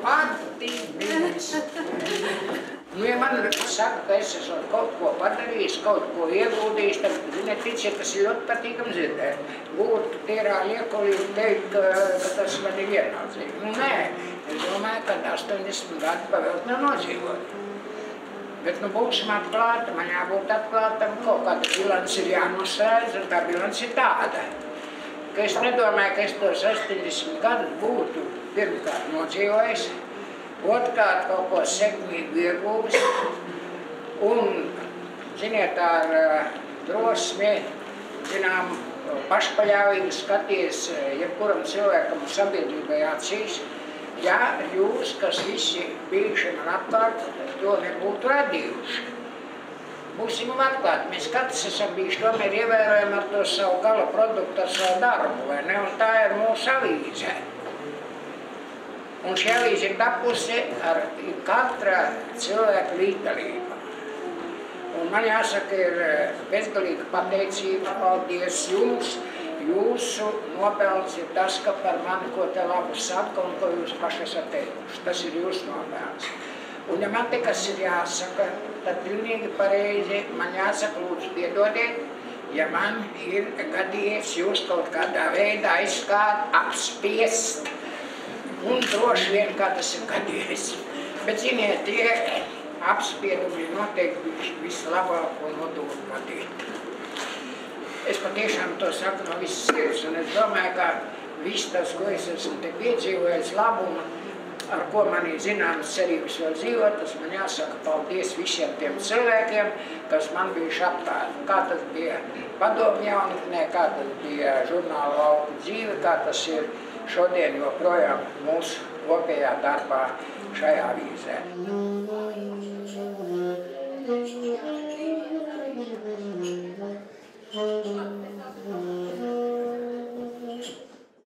Pati viņas. Nu, ja man saka, ka es esmu kaut ko padarījis, kaut ko ieguldījis, tad, ziniet, ticiet, tas ir ļoti patīkami dzirdēt. Būtu tīrā liekolīgi teikt, ka tas man ir vienaldzīgi. Nu, nē, es domāju, ka 80 gadu pavēlt nav nodzīvot. Bet, nu, būsim atklāti, man jābūt atklātam, kaut kāda bilance ir jānosēdz, un tā bilance ir tāda. Ka es nedomāju, ka es tos 80 gadus būtu pirmkārt nodzīvojis, otrkārt kaut ko sekmīgu iegūvis, un, ziniet, ar drosmi, zinām, pašpaļāvīgi skaties jebkuram cilvēkam sabiedrībai acīs, ja jūs, kas visi bijuši man apkārt, to nebūtu radījuši. Būsim atklāti, mēs katrs esam bijuši tomēr ievērojami ar to savu gala produktu, ar savu darbu, vai ne? Un tā ir mūsu avīze. Un šī avīze ir tapusi ar katra cilvēka līdzdalību. Un man jāsaka, ir bezgalīga pateicība, paldies jums. Jūsu nopelns ir tas, ka par mani ko te labu saka un ko jūs paši esat teikuši. Tas ir jūsu nopelns. Un ja man te kas ir jāsaka, tad pilnīgi pareizi man jāsaka, lūdzu piedodiet, ja man ir gadījies jūs kaut kādā veidā apspiest. Un droši vien, kā tas ir gadījies. Bet, ziniet, tie apspiedumi noteikti vislabāko nodokļu vadīt. Es patiešām to saku no visas sirds, un es domāju, ka viss tas, ko es esmu te piedzīvojis labumu, ar ko man ir zināmas cerības vēl dzīvot, tas man jāsaka paldies visiem tiem cilvēkiem, kas man bijuši apkārt. Kā tas bija padomju jaunatnē, kā tas bija žurnāla Lauku dzīve, kā tas ir šodien joprojām mūsu kopējā darbā šajā avīzē.